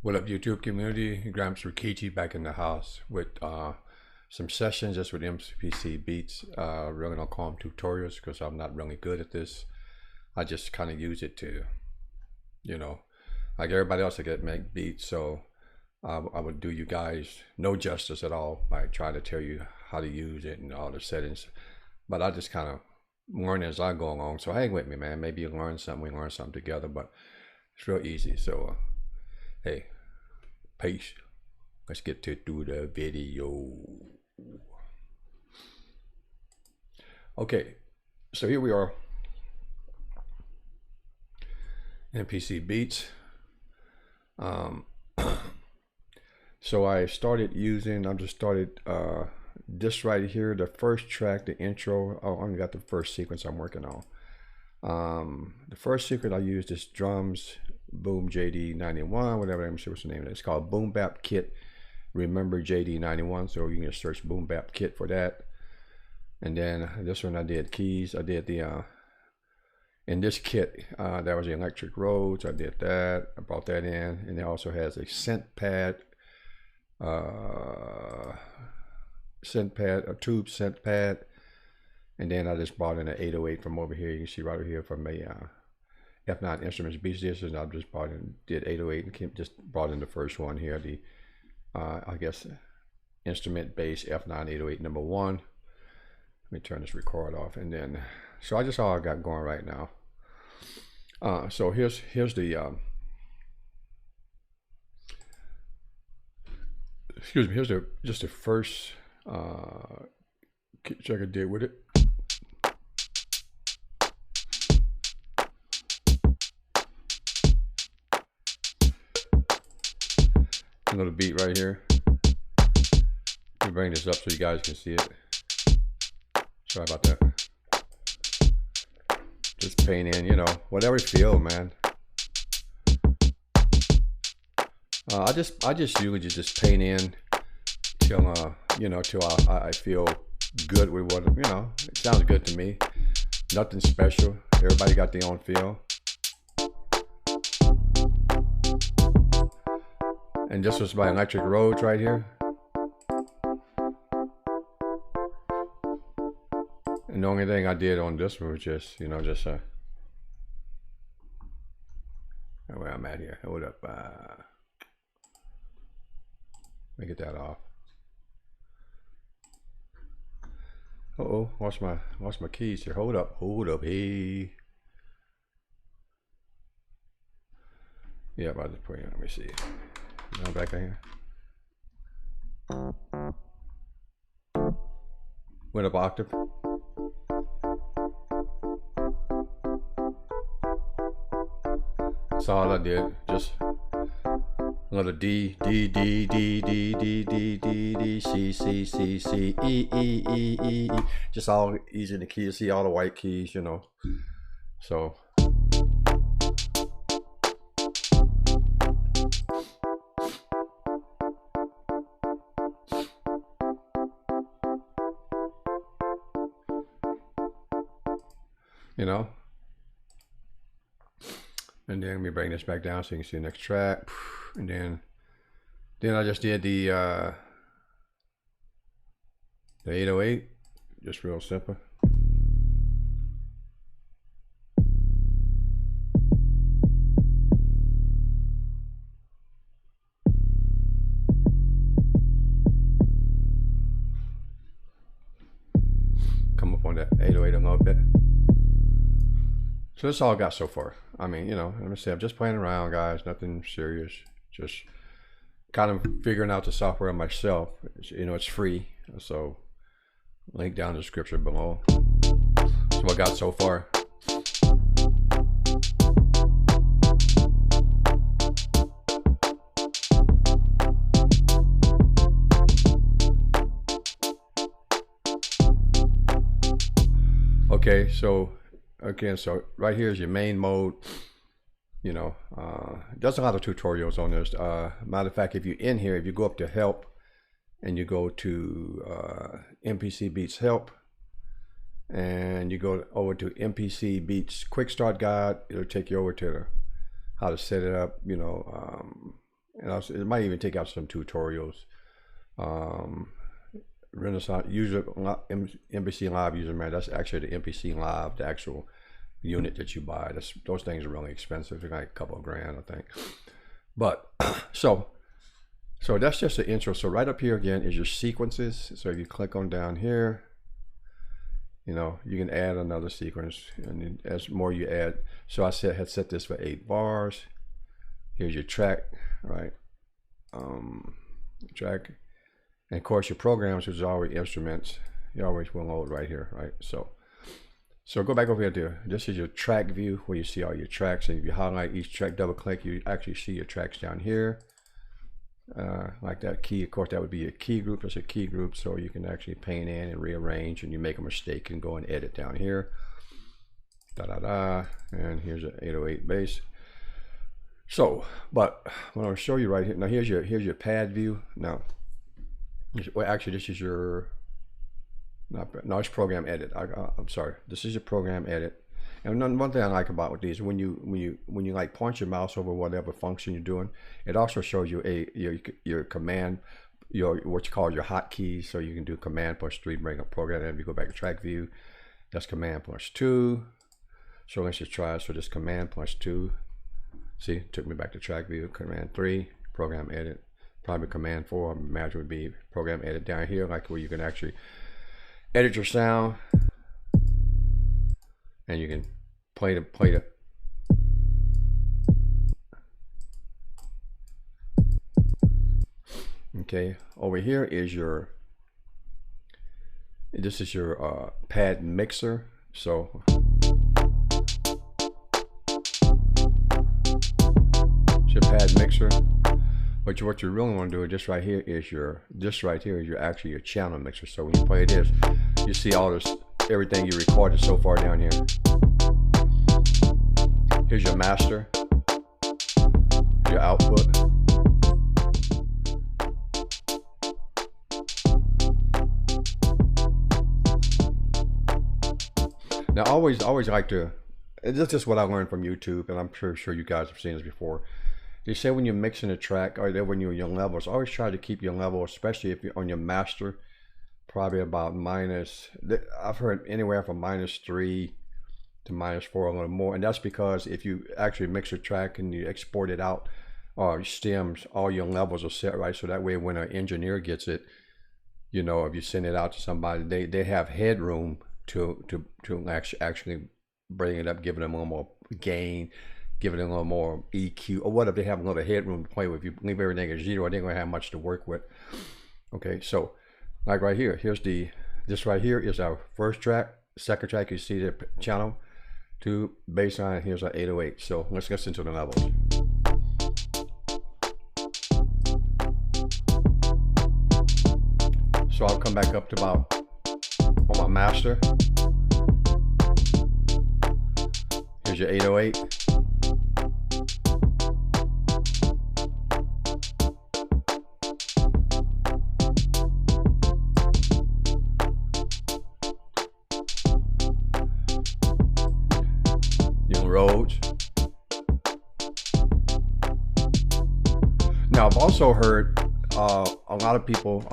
What up, YouTube community? Grams ReKeJe back in the house with some sessions just with MPC beats. Really don't call them tutorials because I'm not really good at this. I just kind of use it to, you know, like everybody else, I get make beats. So I would do you guys no justice at all by trying to tell you how to use it and all the settings. But I just kind of learn as I go along. So hang with me, man. Maybe you learn something, we learn something together. But it's real easy. So. Hey, peace. Let's get to do the video. Okay, so here we are. MPC beats. So I started using. I just started this right here, the first track, the intro. Oh, I only got the first sequence I'm working on. The first sequence I used is drums. Boom JD91, whatever. Let me see what's the name of it. It's called Boom Bap Kit. Remember JD91, so you can just search Boom Bap Kit for that. And then this one I did keys. I did the in this kit that was the electric Rhodes. I did that. I brought that in, and it also has a synth pad, a tube synth pad. And then I just brought in an 808 from over here. You can see right over here from a F9 Instruments Beats Dishes. I just brought in, did 808 and just brought in the first one here, the I guess instrument bass F9 808 number 1. Let me turn this record off, and then so I just all I got going right now. So here's the excuse me, here's just the first check I did with it. Another beat right here. Let me bring this up so you guys can see it. Sorry about that. Just paint in, you know, whatever you feel, man. I just usually just paint in till you know, till I feel good with what, you know, it sounds good to me. Nothing special. Everybody got their own feel. And this was my electric Rhodes right here. And the only thing I did on this one was just, you know, just where I'm at here. Hold up. Let me get that off. Uh-oh, lost my keys here. Hold up, hey. Yeah, about to put in. Let me see. Now back in here. Went up octave. That's all I did. Just another D, D, D, D, D, D, D, D, D, C, C, C, C, E, E, E, E, E. Just all easy in the key to see all the white keys, you know. So. You know, and then let me bring this back down so you can see the next track, and then I just did the 808, just real simple. Come up on that 808 a little bit. So that's all I got so far. I mean, you know, let me say, I'm just playing around, guys. Nothing serious. Just kind of figuring out the software myself. You know, it's free. So link down in the description below. That's what I got so far. Okay, so again, so right here is your main mode. You know, there's a lot of tutorials on this. Matter of fact, if you're in here, if you go up to help and you go to MPC Beats help, and you go over to MPC Beats Quick Start Guide, it'll take you over to how to set it up, you know, and also, it might even take out some tutorials. Renaissance user MPC Live user man. That's actually the MPC Live, the actual unit that you buy. Those things are really expensive. They're like a couple of grand, I think. But so that's just the intro. So right up here again is your sequences. So if you click on down here, you know, you can add another sequence, and then as more you add. So I had set this for 8 bars. Here's your track, right? Track, and of course your programs, which is always instruments. You always will load right here, right? So go back over here to, this is your track view where you see all your tracks, and if you highlight each track, double click, you actually see your tracks down here. Like that key, of course, that would be a key group. That's a key group, so you can actually paint in and rearrange, and you make a mistake and go and edit down here. And here's an 808 bass. So, but what I'll show you right here, now here's your pad view. Now, well, actually, this is your, no, it's program edit. I'm sorry, this is your program edit. And one thing I like about with these, when you like point your mouse over whatever function you're doing, it also shows you your command, what you call your hotkeys. So you can do command +3, bring up program, and if you go back to track view, that's command +2. So let's just try. So this command +2. See, it took me back to track view. Command 3, program edit. Probably command 4, I imagine, would be program edit down here, like where you can actually edit your sound, and you can play the okay. Over here is your, this is your pad mixer. So it's your pad mixer. But what you really want to do is this right here is your, actually your channel mixer. So when you play this, you see all this, everything you recorded so far down here. Here's your master, your output. Now, I always like to, this is just what I learned from YouTube, and I'm sure you guys have seen this before. They say when you're mixing a track, or when you're in your levels, always try to keep your level, especially if you're on your master, probably about minus, I've heard anywhere from -3 to -4, a little more. And that's because if you actually mix a track and you export it out, or stems, all your levels are set right. So that way when an engineer gets it, you know, if you send it out to somebody, they have headroom to actually bring it up, giving them a little more gain, giving them a little more EQ, or what if they have a little headroom to play with. If you leave everything at 0, they're gonna have much to work with. Okay, so like right here, this right here is our first track. Second track, you see the channel 2 bass line. Here's our 808. So let's listen to the levels. So I'll come back up to about on my master. Here's your 808. Roads. Now I've also heard a lot of people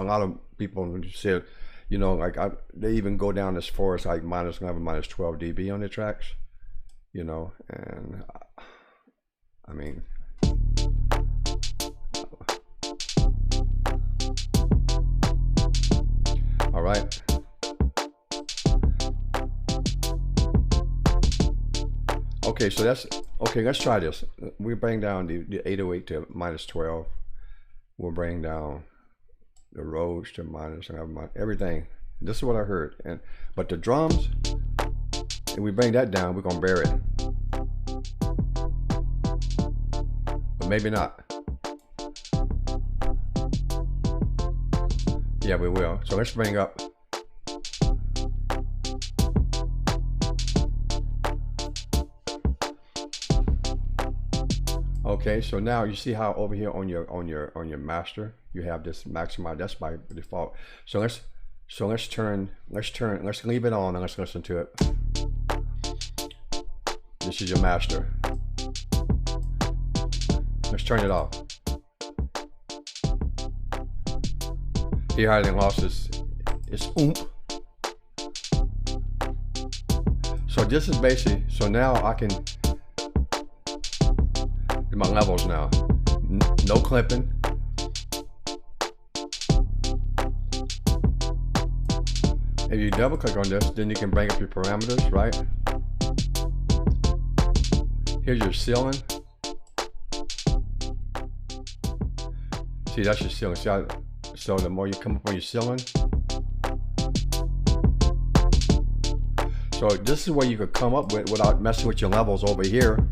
said, you know, like they even go down as far as like -11, -12 dB on the tracks, you know, and I mean, all right. Okay, so that's, okay, let's try this. We bring down the 808 to -12. We'll bring down the Rhodes to -11, everything. This is what I heard. But the drums, if we bring that down, we're gonna bear it. But maybe not. Yeah, we will. So let's bring up. Okay, so now you see how over here on your master you have this maximize. That's by default. So let's leave it on and let's listen to it. This is your master. Let's turn it off. See how it lost its oomph. So this is basically, so now I can do my levels now. No clipping. If you double click on this, then you can bring up your parameters, right? Here's your ceiling. See, that's your ceiling. See how, so the more you come up on your ceiling. So this is where you could come up with without messing with your levels over here,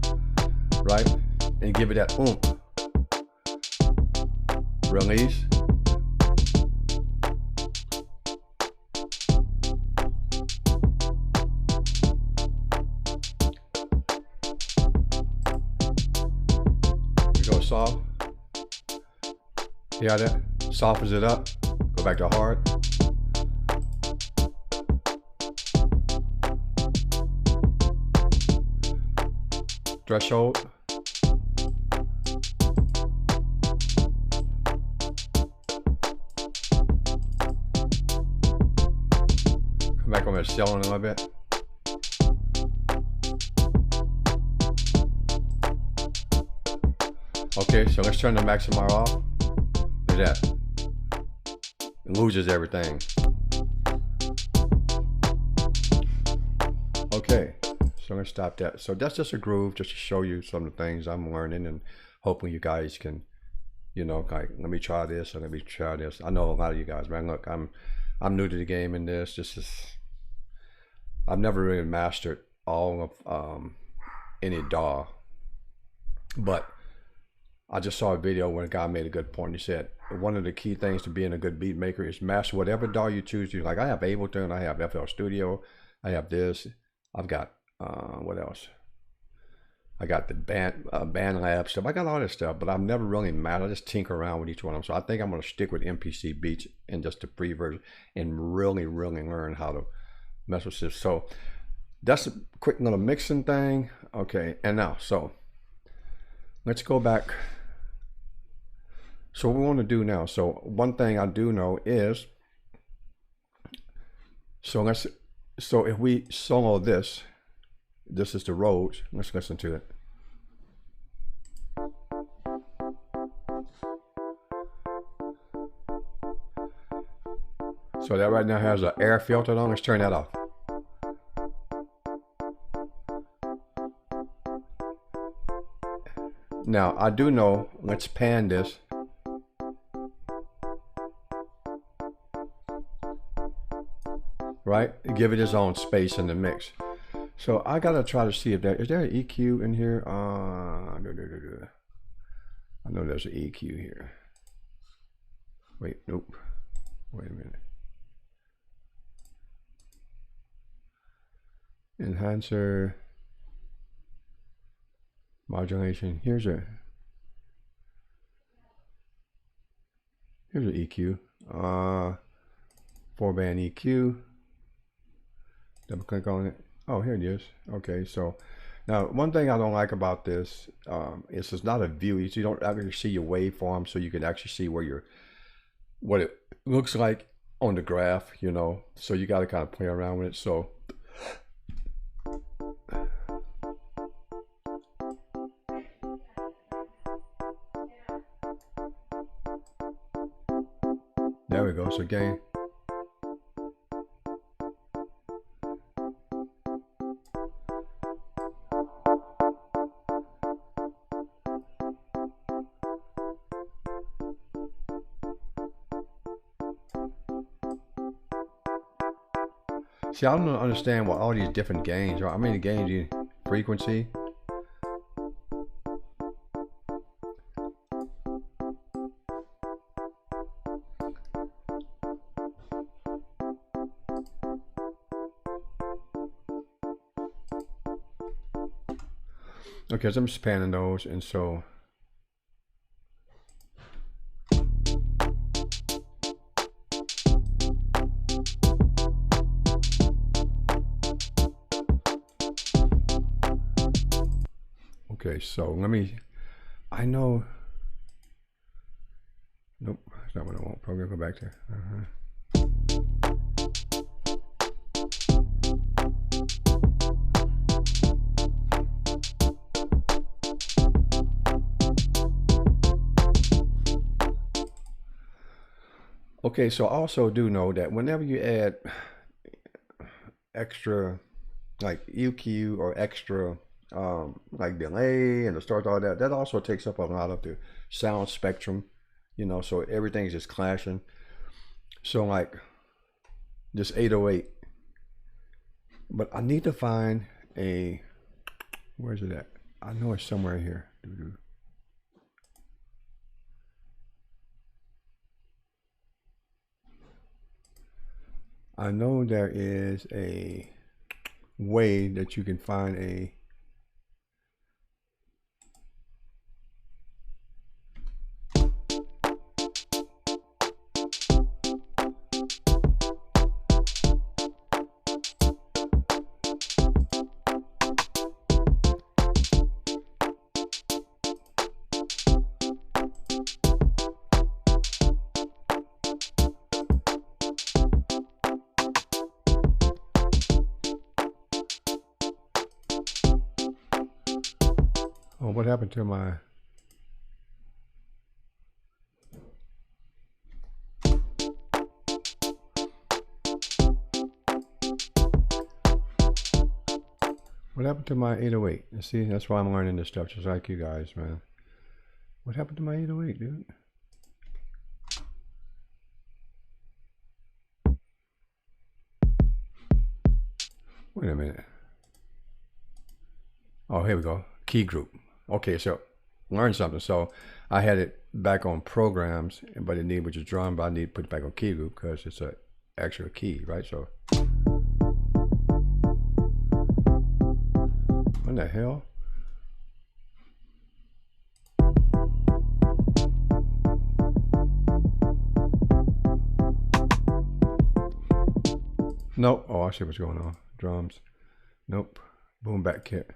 right? And give it that oomph. Release. Go soft. See how that softens it up? Go back to hard. Threshold. Come back on that ceiling a little bit. Okay, so let's turn the maximizer off. Look at that. It loses everything. Okay, so let's stop that. So that's just a groove just to show you some of the things I'm learning, and hopefully you guys can, you know, like, let me try this or let me try this. I know a lot of you guys, man. Look, I'm new to the game in this. I've never really mastered all of any DAW, but I just saw a video where a guy made a good point. He said one of the key things to being a good beat maker is master whatever DAW you choose to. Like I have Ableton, I have FL Studio, I have this. I've got what else? I got the BandLab stuff. I got all this stuff, but I've never really mastered. I just tinker around with each one of them. So I think I'm going to stick with MPC beats and just the free version and really learn how to mess with this. So that's a quick little mixing thing. Okay, and now so let's go back. So what we want to do now, so one thing I do know is, so if we solo this is the Rhodes. Let's listen to it. So that right now has an air filter on. Let's turn that off. Now I do know, let's pan this. Right? Give it its own space in the mix. So I gotta try to see if is there an EQ in here? I know there's an EQ here. Wait, nope. Wait a minute. Enhancer, modulation. Here's an EQ. 4-band EQ. Double click on it. Oh, here it is. Okay, so now one thing I don't like about this is it's not a view. You don't actually see your waveform, so you can actually see where what it looks like on the graph, you know. So you got to kind of play around with it. So there we go. So again. See, I don't understand what all these different gains are. I mean, the gains, you frequency. Okay, so I'm just panning those, and so. Okay, so let me, I know, nope, That's not what I want. Program, go back there. Okay, so I also do know that whenever you add extra like EQ or extra like delay and the start, all that, that also takes up a lot of the sound spectrum, you know, so everything's just clashing. So like this 808, but I need to find a, where's it at? I know it's somewhere here. I know there is a way that you can find a oh, what happened to my, what happened to my 808? You see, that's why I'm learning this stuff, just like you guys, man. What happened to my 808, dude? Wait a minute. Oh, here we go. Key group. Okay, so learn something. So I had it back on programs, but it needed, which is drum, but I need to put it back on key group because it's a actual key, right? So what the hell? Nope. Oh, I see what's going on. Drums. Nope. Boom back kit.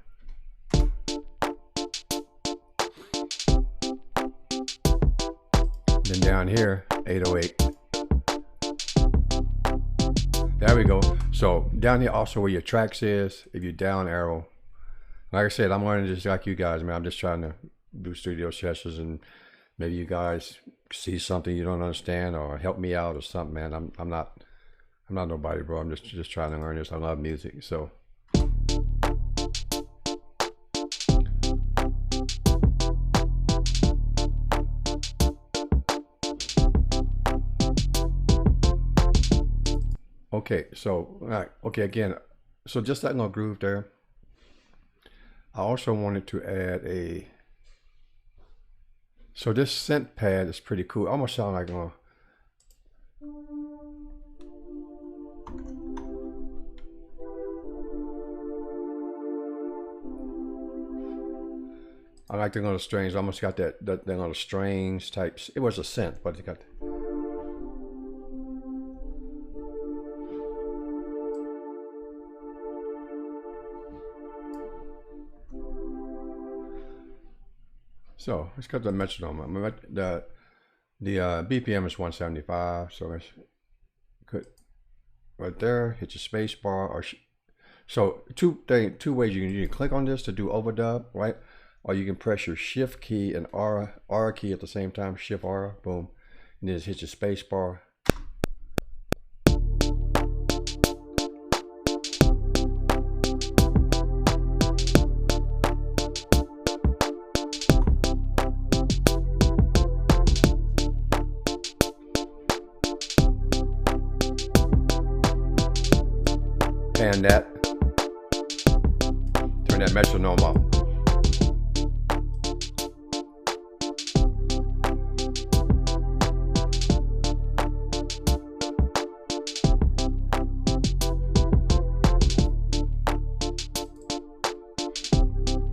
Then down here, 808. There we go. So down here also where your tracks is, if you down arrow, like I said, I'm learning just like you guys, man. I'm just trying to do studio sessions and maybe you guys see something you don't understand or help me out or something, man. I'm not nobody, bro. I'm just trying to learn this. I love music, so. Okay, so all right, okay, again, so just that little groove there. I also wanted to add a, so this synth pad is pretty cool. Almost sound like I like the little strings. Almost got that little strings types. It was a synth, but it got. So let's got the metronome. The BPM is 175. So let's put right there. Hit your space bar. Or so two ways you can click on this to do overdub, right? Or you can press your shift key and R key at the same time. Shift R, boom, and then just hit your space bar. Pan that, turn that metronome off.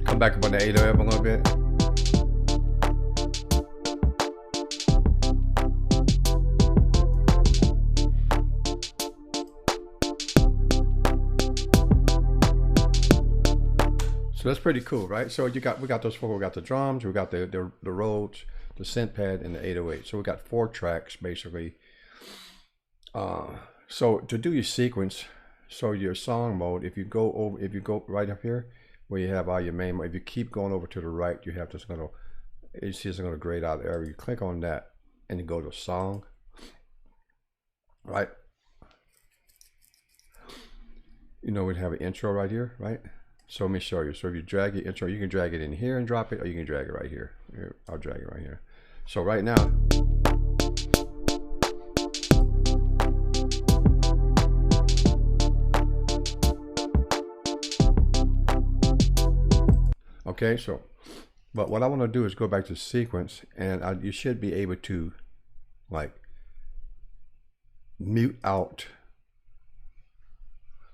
Come back up on the 808 a little bit. So that's pretty cool, right? So we got those four. We got the drums, we got the Rhodes, the synth pad, and the 808. So we got 4 tracks basically. So to do your sequence, so your song mode, if you go right up here where you have all your main mode, if you keep going over to the right, you have this little, you see it's going to grayed out area. You click on that and you go to song, right? You know, we'd have an intro right here, right? So let me show you. So if you drag your intro, you can drag it in here and drop it, or you can drag it right here. Here, I'll drag it right here. So right now, okay, so, but what I want to do is go back to sequence, and you should be able to like mute out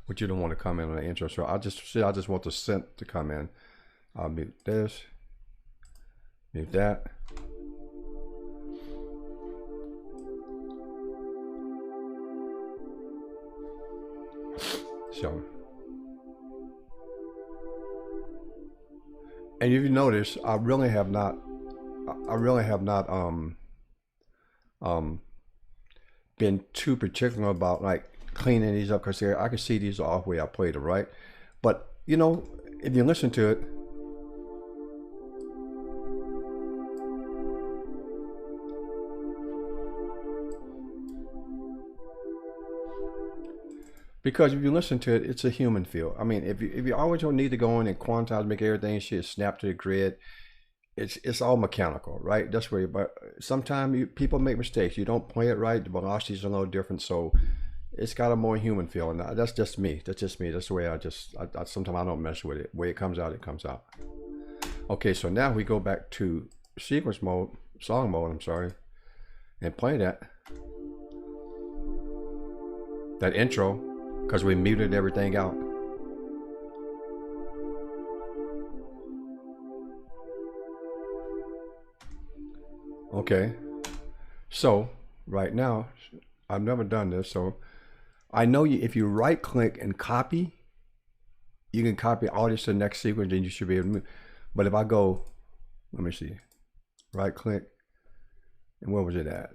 what you don't want to come in on the intro. So I just want the synth to come in. I'll mute this, mute that. So, and if you notice, I really have not been too particular about like cleaning these up, because I can see these are off the way I played them, right? But you know, if you listen to it, because if you listen to it, it's a human feel. I mean, if you always don't need to go in and quantize, make everything shit snap to the grid, it's all mechanical, right? That's where. But sometimes people make mistakes. You don't play it right. The velocities are a little different, so it's got a more human feel, and that's just me. That's just me. That's the way I sometimes I don't mess with it. The way it comes out, it comes out. Okay, so now we go back to sequence mode, song mode, I'm sorry, and play that intro, because we muted everything out. Okay, so right now, I've never done this, so I know if you right click and copy, you can copy all this to the next sequence, and you should be able to move. But if I go, let me see, right click, and where was it at?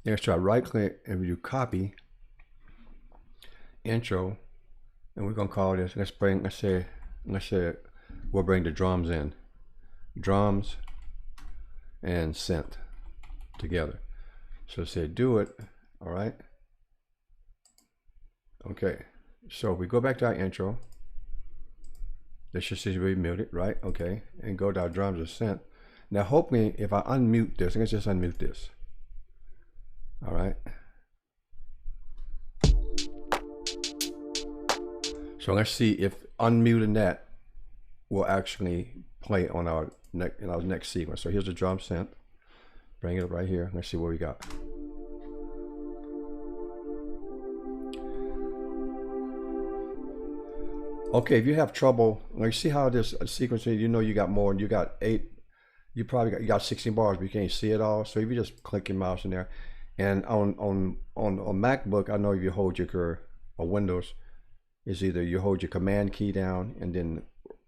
Let's try right click, and we do copy, intro, and we're gonna call this, let's say we'll bring the drums in, drums and synth together. So say do it, all right? Okay, so we go back to our intro. This should be muted, right? Okay, and go to our drums and synth. Now hopefully if I unmute this, let's just unmute this. All right. So let's see if unmuting that will actually play on our next sequence. So here's the drum synth. Bring it up right here. Let's see what we got. Okay, if you have trouble, like see how this sequence, you know, you got more, you got 8, you got 16 bars, but you can't see it all. So if you just click your mouse in there, and on MacBook, I know if you hold your or Windows, is either you hold your command key down and then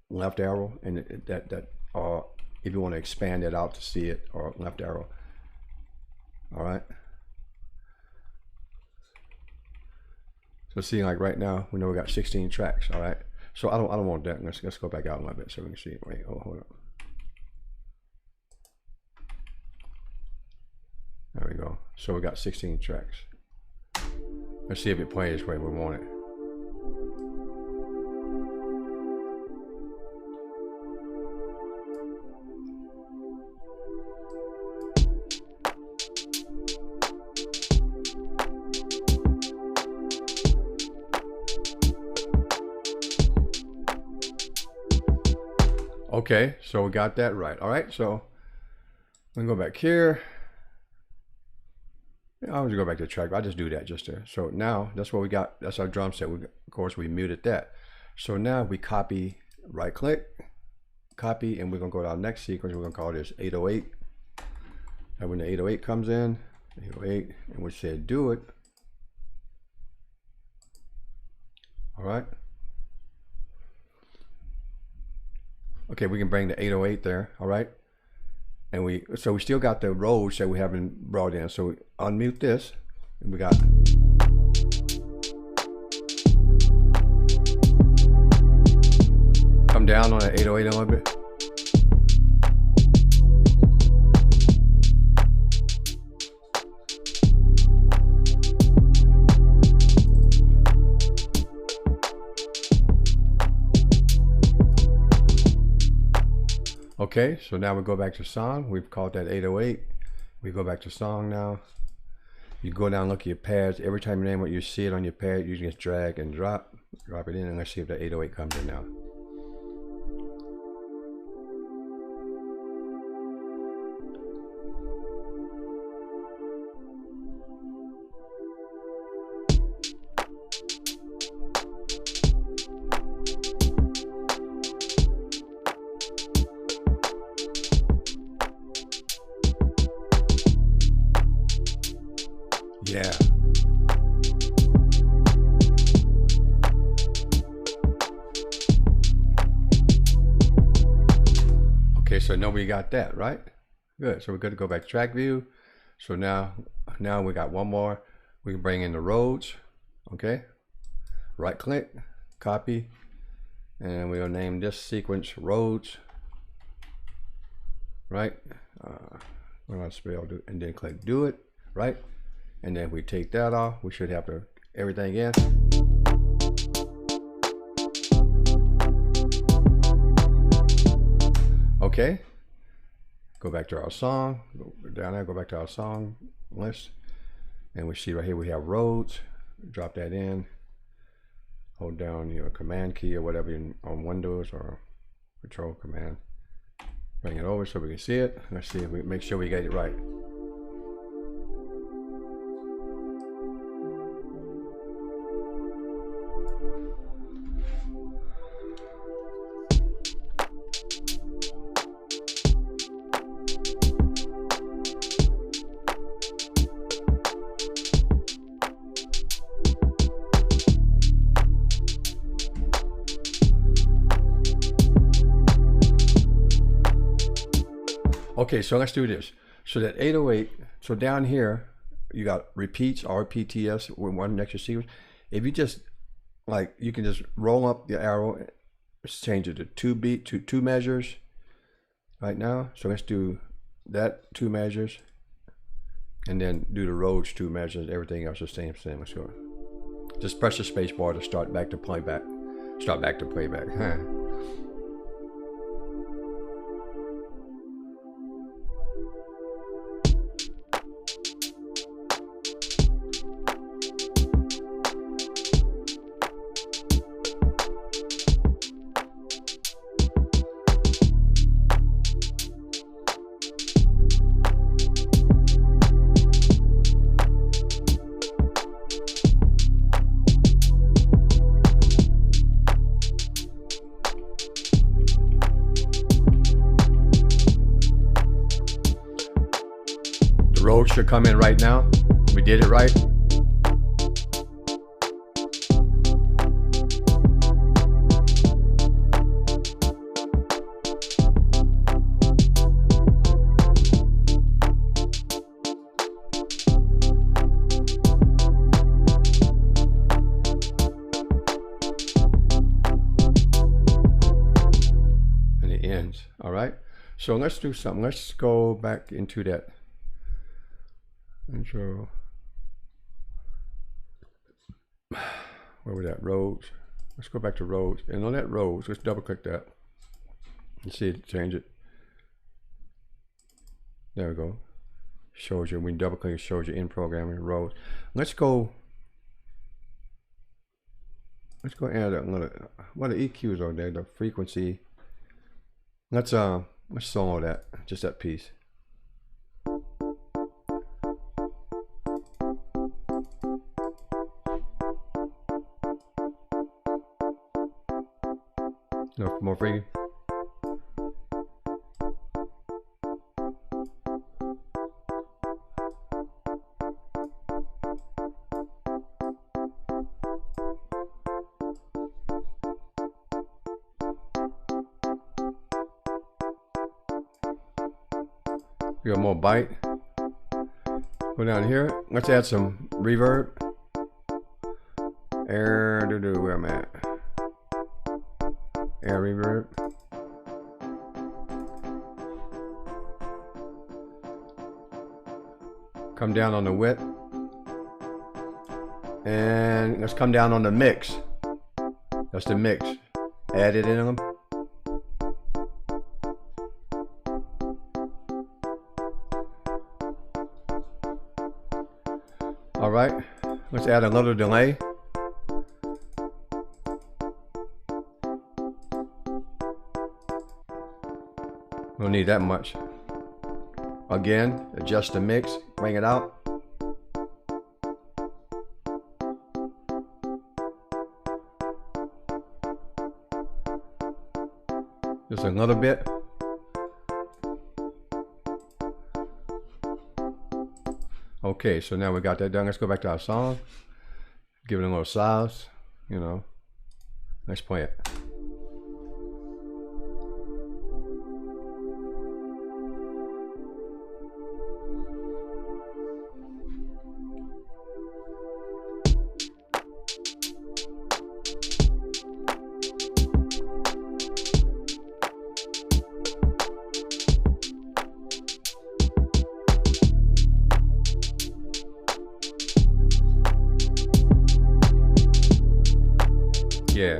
left arrow, and if you want to expand it out to see it, or left arrow. All right. So see, like right now, we know we got 16 tracks. All right. So I don't want that. Let's go back out a little bit so we can see it. Wait, hold up. There we go. So we got 16 tracks. Let's see if it plays the way we want it. Okay, so we got that right. All right, so I'm gonna go back here. I always go back to the track, but I just do that just to. So now that's what we got. That's our drum set. Of course, we muted that. So now we copy, right click, copy, and we're gonna go to our next sequence. We're gonna call this 808. And when the 808 comes in, 808, and we said do it. All right. Okay, Okay, we can bring the 808 there, all right? And we still got the Rhodes that we haven't brought in. So we unmute this, and we got. Come down on the 808 a little bit. Okay, so now we go back to song. We've called that 808. We go back to song now. You go down and look at your pads. Every time you name what you see it on your pad, you just drag and drop it in, and let's see if the 808 comes in now. Yeah. Okay, so now we got that, right? Good. So we're good to go back to track view. So now we got one more. We can bring in the Rhodes. Okay. Right click, copy, and we'll name this sequence Rhodes. Right. We're gonna spell do, and then click do it. Right. And then if we take that off, we should have everything in. Okay. Go back to our song. Go down there, go back to our song list. And we see right here we have Rhodes. Drop that in. Hold down your command key or whatever on Windows or Control Command. Bring it over so we can see it. Let's see if we make sure we get it right. Okay, so let's do this. So that 808, so down here, you got repeats, RPTS, with one extra sequence. If you just, like, you can just roll up the arrow, change it to two measures right now. So let's do that 2 measures, and then do the Rhodes 2 measures. Everything else is the same. Let's go. Just press the space bar to start back to playback. Start back to playback. Rhodes should come in right now. We did it right. And it ends. All right. So let's do something. Let's go back into that intro. Where was that? Rhodes. Let's go back to Rhodes. And on that Rhodes, let's double click that and see it change it. There we go. Shows you, when you double click, it shows you in programming Rhodes. Let's go add another, what are the EQs on there, the frequency. Let's solo that, just that piece. No more free. We got more bite. Go down here. Let's add some reverb. Air doo-doo, where I'm at. Air reverb. Come down on the width. And let's come down on the mix. That's the mix. Add it in them. All right, let's add a little delay. Don't need that much. Again, adjust the mix, bring it out. Just a little bit. Okay, so now we got that done. Let's go back to our song. Give it a little size, you know. Let's play it. Yeah.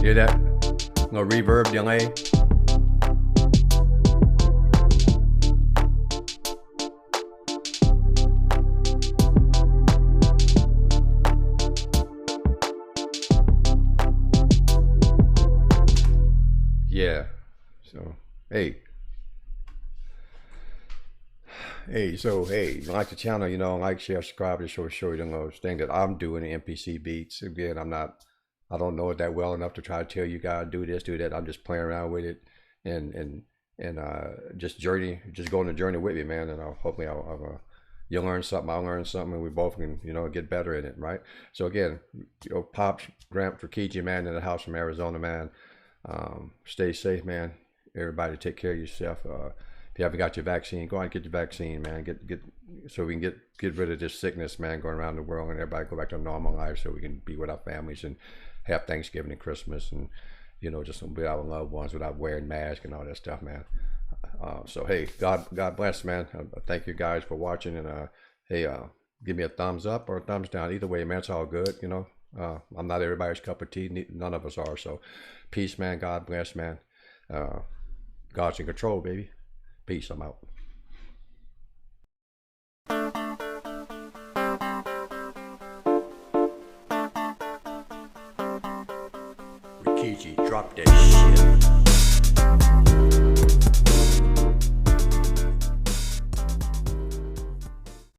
Hear that? Little reverb delay. Yeah, so hey, like the channel, you know, like, share, subscribe, to show you the thing that I'm doing in MPC beats. Again, I don't know it that well enough to try to tell you guys do this, do that. I'm just playing around with it and just go on the journey with me, man. And hopefully you'll learn something, I'll learn something, and we both can, you know, get better in it, right? So again, Pops, Gramps, ReKeJe, man, in the house from Arizona, man. Stay safe, man. Everybody take care of yourself. If you haven't got your vaccine, go out and get your vaccine, man. Get so we can get rid of this sickness, man, going around the world, and everybody go back to normal life so we can be with our families and have Thanksgiving and Christmas, and, you know, just with our loved ones without wearing masks and all that stuff, man. So hey, God bless, man. Thank you guys for watching, and hey, give me a thumbs up or a thumbs down. Either way, man, it's all good, you know. I'm not everybody's cup of tea. None of us are. So peace, man. God bless, man. God's in control, baby. Peace. I'm out. ReKeJe, drop that shit.